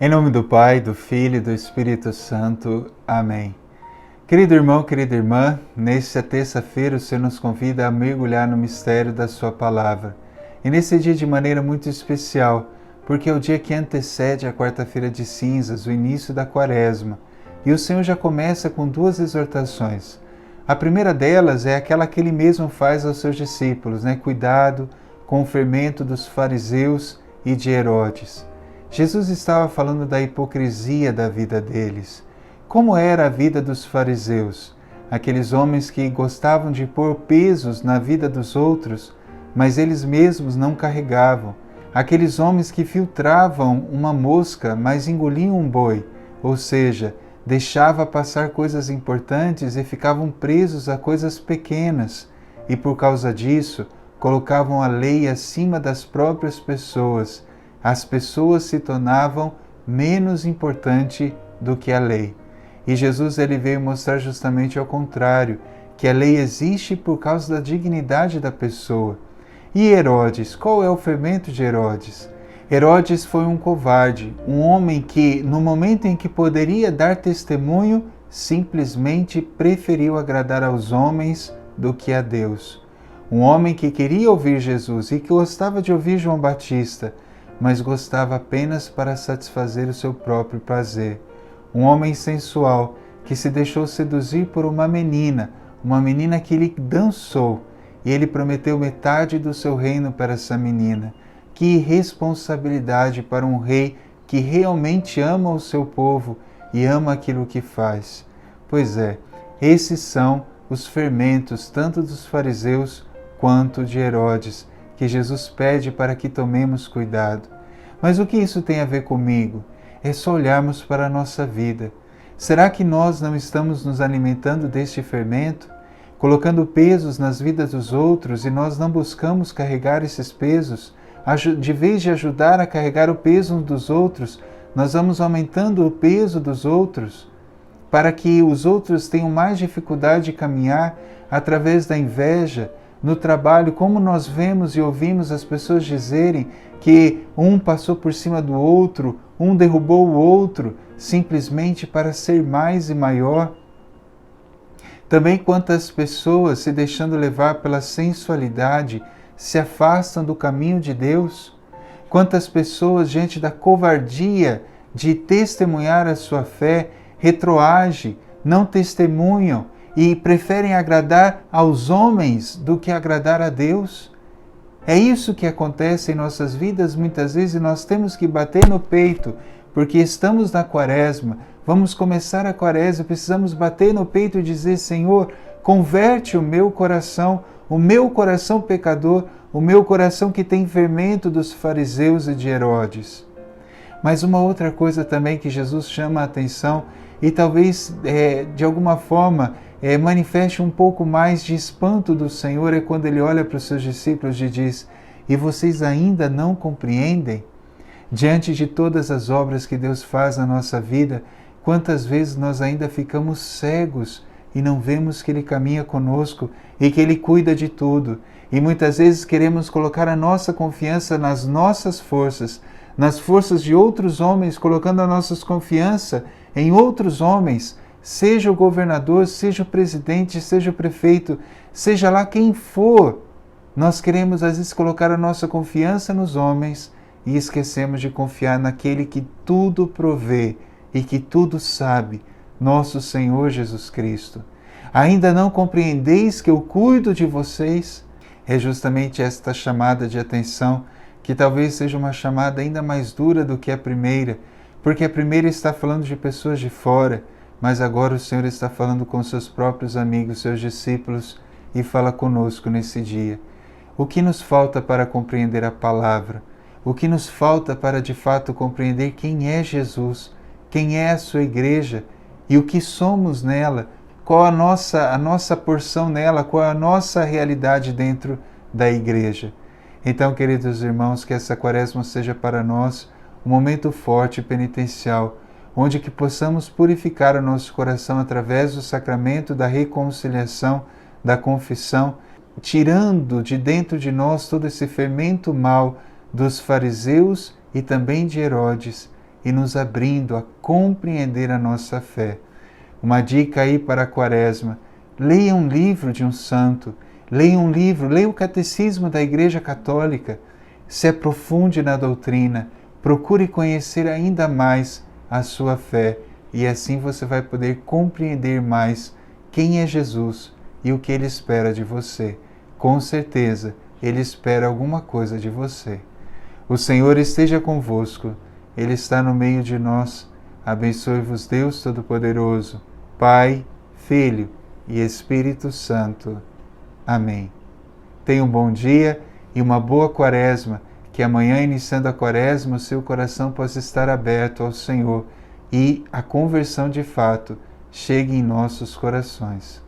Em nome do Pai, do Filho e do Espírito Santo. Amém. Querido irmão, querida irmã, nesta terça-feira o Senhor nos convida a mergulhar no mistério da Sua Palavra. E nesse dia de maneira muito especial, porque é o dia que antecede a quarta-feira de cinzas, o início da quaresma. E o Senhor já começa com duas exortações. A primeira delas é aquela que Ele mesmo faz aos seus discípulos, Cuidado com o fermento dos fariseus e de Herodes. Jesus estava falando da hipocrisia da vida deles. Como era a vida dos fariseus? Aqueles homens que gostavam de pôr pesos na vida dos outros, mas eles mesmos não carregavam. Aqueles homens que filtravam uma mosca, mas engoliam um boi, ou seja, deixava passar coisas importantes e ficavam presos a coisas pequenas, e por causa disso, colocavam a lei acima das próprias pessoas. As pessoas se tornavam menos importantes do que a lei. E Jesus ele veio mostrar justamente ao contrário, que a lei existe por causa da dignidade da pessoa. E Herodes, qual é o fermento de Herodes? Herodes foi um covarde, um homem que, no momento em que poderia dar testemunho, simplesmente preferiu agradar aos homens do que a Deus. Um homem que queria ouvir Jesus e que gostava de ouvir João Batista, mas gostava apenas para satisfazer o seu próprio prazer. Um homem sensual que se deixou seduzir por uma menina que lhe dançou, e ele prometeu metade do seu reino para essa menina. Que irresponsabilidade para um rei que realmente ama o seu povo e ama aquilo que faz. Pois é, esses são os fermentos tanto dos fariseus quanto de Herodes, que Jesus pede para que tomemos cuidado. Mas o que isso tem a ver comigo? É só olharmos para a nossa vida. Será que nós não estamos nos alimentando deste fermento? Colocando pesos nas vidas dos outros e nós não buscamos carregar esses pesos? De vez de ajudar a carregar o peso dos outros, nós vamos aumentando o peso dos outros para que os outros tenham mais dificuldade de caminhar através da inveja. No trabalho, como nós vemos e ouvimos as pessoas dizerem que um passou por cima do outro, um derrubou o outro, simplesmente para ser mais e maior. Também quantas pessoas, se deixando levar pela sensualidade, se afastam do caminho de Deus. Quantas pessoas, diante da covardia de testemunhar a sua fé, retroagem, não testemunham, e preferem agradar aos homens do que agradar a Deus. É isso que acontece em nossas vidas muitas vezes e nós temos que bater no peito, porque estamos na quaresma, vamos começar a quaresma, precisamos bater no peito e dizer: Senhor, converte o meu coração pecador, o meu coração que tem fermento dos fariseus e de Herodes. Mas uma outra coisa também que Jesus chama a atenção e talvez de alguma forma manifeste um pouco mais de espanto do Senhor é quando Ele olha para os seus discípulos e diz: e vocês ainda não compreendem? Diante de todas as obras que Deus faz na nossa vida, quantas vezes nós ainda ficamos cegos e não vemos que Ele caminha conosco e que Ele cuida de tudo. E muitas vezes queremos colocar a nossa confiança nas nossas forças, nas forças de outros homens, colocando a nossa confiança em outros homens, seja o governador, seja o presidente, seja o prefeito, seja lá quem for. Nós queremos às vezes colocar a nossa confiança nos homens e esquecemos de confiar naquele que tudo provê e que tudo sabe, nosso Senhor Jesus Cristo. Ainda não compreendeis que eu cuido de vocês? É justamente esta chamada de atenção, que talvez seja uma chamada ainda mais dura do que a primeira, porque a primeira está falando de pessoas de fora, mas agora o Senhor está falando com seus próprios amigos, seus discípulos, e fala conosco nesse dia. O que nos falta para compreender a palavra? O que nos falta para de fato compreender quem é Jesus, quem é a sua igreja e o que somos nela? Qual a nossa porção nela, qual a nossa realidade dentro da igreja? Então, queridos irmãos, que essa quaresma seja para nós um momento forte e penitencial, onde que possamos purificar o nosso coração através do sacramento da reconciliação, da confissão, tirando de dentro de nós todo esse fermento mau dos fariseus e também de Herodes, e nos abrindo a compreender a nossa fé. Uma dica aí para a Quaresma: leia um livro de um santo, leia um livro, leia o Catecismo da Igreja Católica, se aprofunde na doutrina, procure conhecer ainda mais a sua fé e assim você vai poder compreender mais quem é Jesus e o que Ele espera de você. Com certeza, Ele espera alguma coisa de você. O Senhor esteja convosco, Ele está no meio de nós. Abençoe-vos Deus Todo-Poderoso, Pai, Filho e Espírito Santo. Amém. Tenha um bom dia e uma boa Quaresma, que amanhã, iniciando a Quaresma, o seu coração possa estar aberto ao Senhor e a conversão de fato chegue em nossos corações.